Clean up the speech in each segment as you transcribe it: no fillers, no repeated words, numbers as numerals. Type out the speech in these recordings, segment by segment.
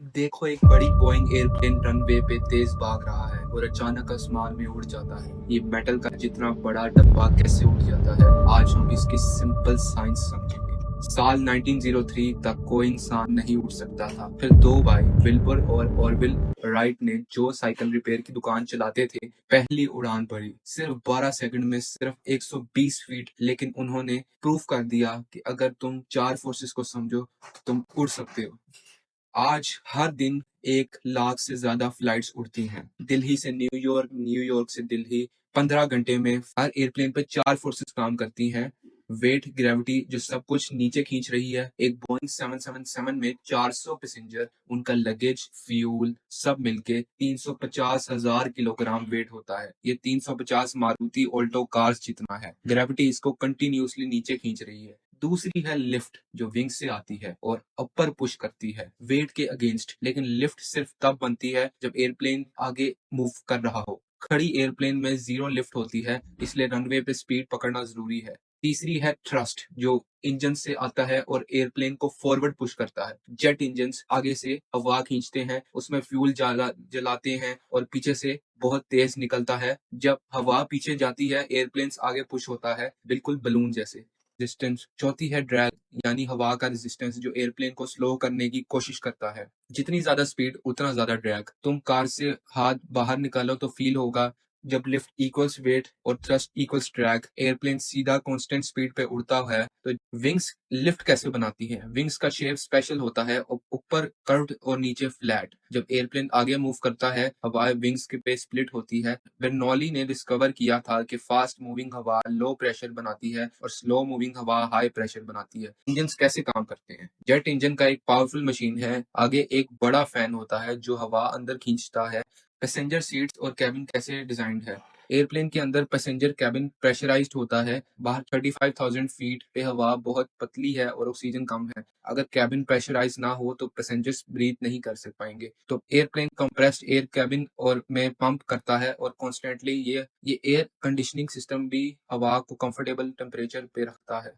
देखो, एक बड़ी बोइंग एयरप्लेन रनवे पे तेज भाग रहा है और अचानक आसमान में उड़ जाता है। ये मेटल का जितना बड़ा डब्बा कैसे उड़ जाता है, आज हम इसकी सिंपल साइंस समझेंगे। साल 1903 तक कोई इंसान नहीं उड़ सकता था। फिर दो भाई विल्बर और ऑरविल राइट ने, जो साइकिल रिपेयर की दुकान चलाते थे, पहली उड़ान भरी। सिर्फ 12 सेकंड में सिर्फ 120 फीट। लेकिन उन्होंने प्रूफ कर दिया कि अगर तुम चार फोर्सेस को समझो तो तुम उड़ सकते हो। आज हर दिन 1 लाख से ज्यादा फ्लाइट्स उड़ती हैं, दिल्ली से न्यूयॉर्क, न्यूयॉर्क से दिल्ली। 15 घंटे में हर एयरप्लेन पे चार फोर्सेस काम करती हैं। वेट, ग्रेविटी जो सब कुछ नीचे खींच रही है। एक बोइंग 777 में 400 पैसेंजर, उनका लगेज, फ्यूल सब मिलके 350,000 किलोग्राम वेट होता है। ये 350 मारुति ऑल्टो कार्स जितना है। ग्रेविटी इसको कंटिन्यूसली नीचे खींच रही है। दूसरी है लिफ्ट, जो विंग से आती है और अपर पुश करती है वेट के अगेंस्ट। लेकिन लिफ्ट सिर्फ तब बनती है जब एयरप्लेन आगे मूव कर रहा हो। खड़ी एयरप्लेन में जीरो लिफ्ट होती है, इसलिए रनवे पे स्पीड पकड़ना जरूरी है। तीसरी है थ्रस्ट, जो इंजन से आता है और एयरप्लेन को फॉरवर्ड पुश करता है। जेट इंजन आगे से हवा खींचते हैं, उसमें फ्यूल जलाते हैं और पीछे से बहुत तेज निकलता है। जब हवा पीछे जाती है, एयरप्लेन आगे पुश होता है, बिल्कुल बलून जैसे। रेजिस्टेंस। चौथी है ड्रैग, यानी हवा का रेजिस्टेंस, जो एयरप्लेन को स्लो करने की कोशिश करता है। जितनी ज्यादा स्पीड उतना ज्यादा ड्रैग। तुम कार से हाथ बाहर निकालो तो फील होगा। जब लिफ्ट इक्वल्स वेट और थ्रस्ट इक्वल्स ड्रैग, एयरप्लेन सीधा कांस्टेंट स्पीड पे उड़ता है। तो विंग्स लिफ्ट कैसे बनाती है? विंग्स का शेप स्पेशल होता है, ऊपर कर्व्ड और नीचे फ्लैट। जब एयरप्लेन आगे मूव करता है, हवा विंग्स के पे स्प्लिट होती है। बर्नौली ने डिस्कवर किया था कि फास्ट मूविंग हवा लो प्रेशर बनाती है और स्लो मूविंग हवा हाई प्रेशर बनाती है। इंजन कैसे काम करते हैं? जेट इंजन का एक पावरफुल मशीन है। आगे एक बड़ा फैन होता है जो हवा अंदर खींचता है। पैसेंजर सीट्स और कैबिन कैसे डिजाइंड है? एयरप्लेन के अंदर पैसेंजर कैबिन प्रेशराइज्ड होता है। बाहर 35,000 फीट पे हवा बहुत पतली है और ऑक्सीजन कम है। अगर कैबिन प्रेशराइज ना हो तो पैसेंजर्स ब्रीथ नहीं कर सक पाएंगे। तो एयरप्लेन कंप्रेस्ड एयर कैबिन और में पंप करता है और कॉन्स्टेंटली ये एयर कंडीशनिंग सिस्टम भी हवा को कंफर्टेबल टेम्परेचर पे रखता है।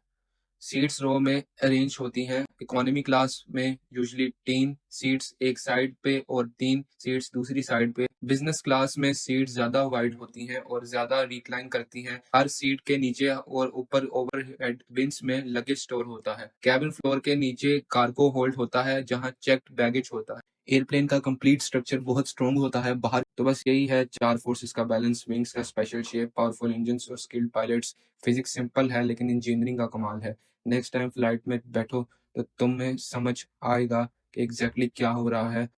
सीट्स रो में अरेंज होती हैं। इकोनॉमी क्लास में यूजुअली 3 सीट्स एक साइड पे और 3 सीट्स दूसरी साइड पे। बिजनेस क्लास में सीट्स ज्यादा वाइड होती हैं और ज्यादा रिक्लाइन करती हैं। हर सीट के नीचे और ऊपर ओवरहेड बिन्स में लगेज स्टोर होता है। कैबिन फ्लोर के नीचे कार्गो होल्ड होता है, जहां चेक्ड बैगेज होता है। एयरप्लेन का कंप्लीट स्ट्रक्चर बहुत स्ट्रॉन्ग होता है बाहर। तो बस यही है चार फोर्सेस का बैलेंस, विंग्स का स्पेशल शेप, पावरफुल इंजन और स्किल्ड पायलट्स। फिजिक्स सिंपल है लेकिन इंजीनियरिंग का कमाल है। नेक्स्ट टाइम फ्लाइट में बैठो तो तुम्हें समझ आएगा कि एग्जैक्टली क्या हो रहा है।